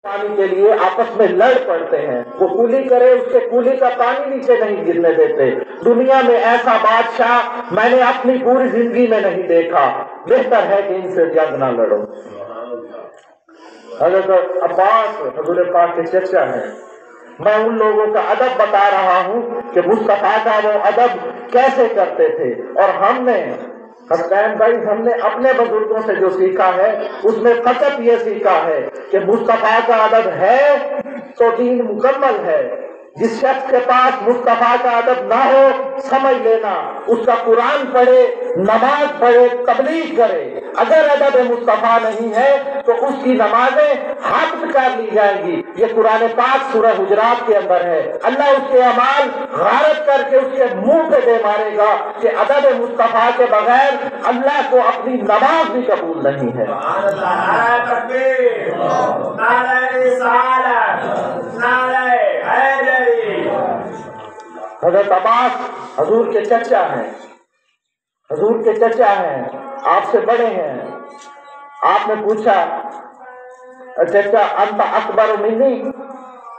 پانی کے لیے آپس میں لڑ پڑتے ہیں، وہ کولی کرے اس کے کولی کا پانی نیچے نہیں گرنے دیتے۔ دنیا میں ایسا بادشاہ میں نے اپنی پوری زندگی میں نہیں دیکھا، بہتر ہے کہ ان سے جنگ نہ لڑو۔ حضرت عباس حضور پاک کے چچا ہیں۔ میں ان لوگوں کا ادب بتا رہا ہوں کہ مصطفیٰ کا وہ ادب کیسے کرتے تھے، اور ہم نے حسین بھائی اپنے بزرگوں سے جو سیکھا ہے اس میں فقط یہ سیکھا ہے کہ مصطفیٰ کا ادب ہے تو دین مکمل ہے۔ جس شخص کے پاس مصطفیٰ کا ادب نہ ہو، سمجھ لینا اس کا قرآن پڑھے، نماز پڑھے، تبلیغ کرے، اگر ادب مصطفیٰ نہیں ہے تو اس کی نمازیں حبس کر لی جائیں گی۔ یہ قرآن پاک سورہ حجرات کے اندر ہے۔ اللہ اس کے اعمال غارت کر کے اس کے منہ پہ دے مارے گا کہ ادب مصطفیٰ کے بغیر اللہ کو اپنی نماز بھی قبول نہیں ہے۔ حضرت عباس حضور کے چچا ہیں، حضور کے چچا ہیں، آپ سے بڑے ہیں۔ آپ نے پوچھا چچا انت اکبر منی،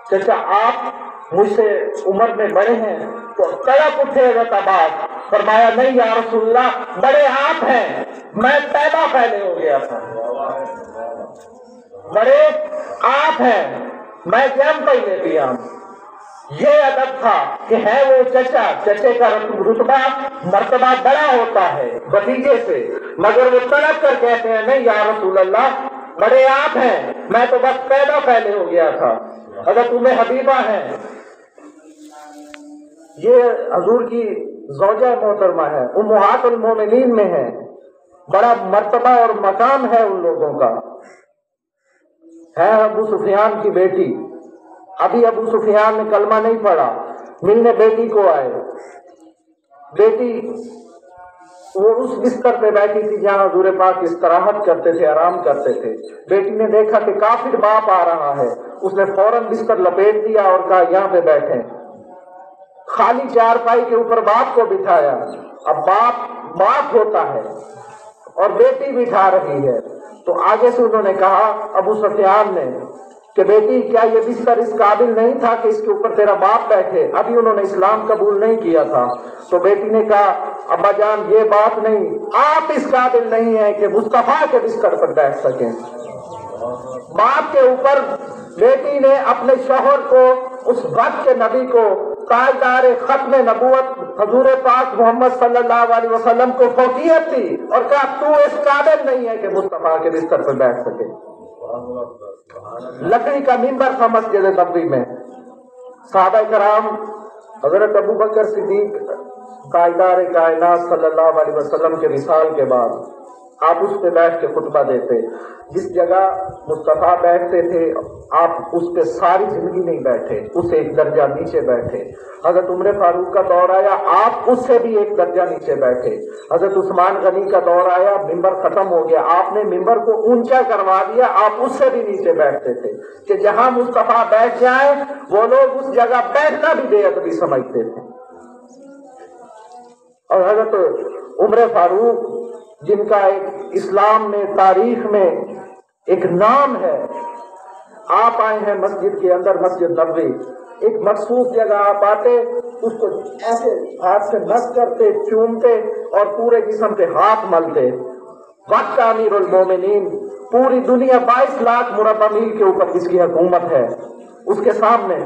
چچا آپ مجھ سے عمر میں بڑے ہیں؟ تو تڑپ اٹھے حضرت عباس، فرمایا نہیں یا رسول اللہ، بڑے آپ ہیں، میں پیدا پہلے ہو گیا تھا۔ بڑے آپ ہیں، میں جنم پہلے پیا ہوں۔ یہ ادب تھا کہ ہے وہ چچا، چچے کا رتبہ مرتبہ بڑا ہوتا ہے بھتیجے سے، مگر وہ تڑپ کر کہتے ہیں نہیں یا رسول اللہ، بڑے آپ ہیں، میں تو بس پیدا پہلے ہو گیا تھا۔ حضرت ام حبیبہ ہیں، یہ حضور کی زوجہ محترمہ ہے، امہات المومنین میں ہے، بڑا مرتبہ اور مقام ہے ان لوگوں کا۔ ہے ابو سفیان کی بیٹی، ابھی ابو سفیان نے کلمہ نہیں پڑھا، ملنے بیٹی کو آئے، بیٹی وہ اس بستر پہ بیٹھی تھی جہاں حضور پاک استراحت کرتے تھے، آرام کرتے تھے۔ بیٹی نے دیکھا کہ کافر باپ آ رہا ہے، اس نے فوراً بستر لپیٹ دیا اور کہا یہاں پہ بیٹھیں۔ خالی چارپائی کے اوپر باپ کو بٹھایا۔ اب باپ ہوتا ہے اور بیٹی بٹھا رہی ہے، تو آگے سے انہوں نے کہا ابو سفیان نے کہ بیٹی کیا یہ بستر اس قابل نہیں تھا کہ اس کے اوپر تیرا باپ بیٹھے؟ ابھی انہوں نے اسلام قبول نہیں کیا تھا۔ تو بیٹی نے کہا ابا جان یہ بات نہیں، آپ اس قابل نہیں ہیں کہ مصطفیٰ کے بستر پر بیٹھ سکیں۔ باپ کے اوپر بیٹی نے اپنے شوہر کو، اس وقت کے نبی کو، تاجدار ختم نبوت حضور پاک محمد صلی اللہ علیہ وسلم کو فوقیت دی اور کہا تو اس قابل نہیں ہے کہ مصطفیٰ کے بستر پر بیٹھ سکے۔ لکڑی کا منبر تھا مسجد نبوی میں۔ صحابہ کرام حضرت ابو بکر صدیق تاجدار کائنات صلی اللہ علیہ وسلم کے وصال کے بعد آپ اس پہ بیٹھ کے خطبہ دیتے، جس جگہ مصطفیٰ بیٹھتے تھے آپ اس پہ ساری زندگی نہیں بیٹھے، اس سے ایک درجہ نیچے بیٹھے۔ حضرت عمر فاروق کا دور آیا، آپ اس سے بھی ایک درجہ نیچے بیٹھے۔ حضرت عثمان غنی کا دور آیا، ممبر ختم ہو گیا، آپ نے ممبر کو اونچا کروا دیا، آپ اس سے بھی نیچے بیٹھتے تھے کہ جہاں مصطفیٰ بیٹھ جائیں وہ لوگ اس جگہ بیٹھنا بھی بے ادبی سمجھتے تھے۔ اور حضرت عمر فاروق جن کا ایک اسلام میں تاریخ میں ایک نام ہے، آپ آئے ہیں مسجد کے اندر، مسجد نبوی، ایک مخصوص جگہ آپ آتے، اس کو ایسے ہاتھ سے نس کرتے، چومتے اور پورے جسم پہ ہاتھ ملتے۔ وقت کا امیر المومنین، پوری دنیا 22 لاکھ مربع میل کے اوپر جس کی حکومت ہے، اس کے سامنے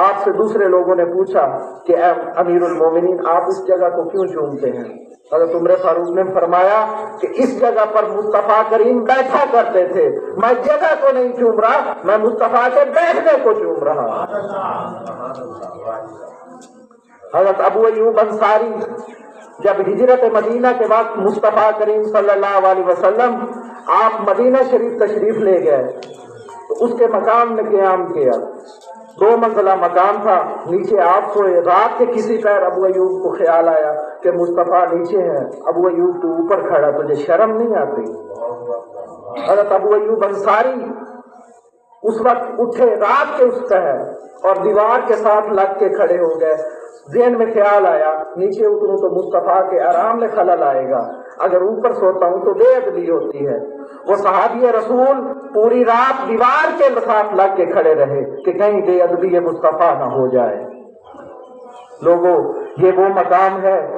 آپ سے دوسرے لوگوں نے پوچھا کہ اے امیر المومنین آپ اس جگہ کو کیوں چومتے ہیں؟ حضرت عمر فاروق نے فرمایا کہ اس جگہ پر مصطفیٰ کریم بیٹھا کرتے تھے، میں جگہ کو نہیں چوم رہا، میں مصطفیٰ کے بیٹھنے کو چوم رہا۔ حضرت ابو ایوب انصاری جب ہجرت مدینہ کے وقت مصطفیٰ کریم صلی اللہ علیہ وسلم آپ مدینہ شریف تشریف لے گئے تو اس کے مقام میں قیام کیا، 2 منزلہ مکان تھا، نیچے آپ سوئے۔ رات کے کسی پیر ابو ایوب کو خیال آیا کہ مصطفیٰ نیچے ہے، ابو ایوب تو اوپر کھڑا، تجھے شرم نہیں آتی؟ حضرت ابو ایوب انصاری اس وقت اٹھے رات کے اس پہر اور دیوار کے ساتھ لگ کے کھڑے ہو گئے۔ ذہن میں خیال آیا نیچے اتروں تو مصطفیٰ کے آرام میں خلل آئے گا، اگر اوپر سوتا ہوں تو بے ادبی ہوتی ہے۔ وہ صحابی رسول پوری رات دیوار کے ساتھ لگ کے کھڑے رہے کہ کہیں بے ادبی مصطفیٰ نہ ہو جائے۔ لوگوں، یہ وہ مقام ہے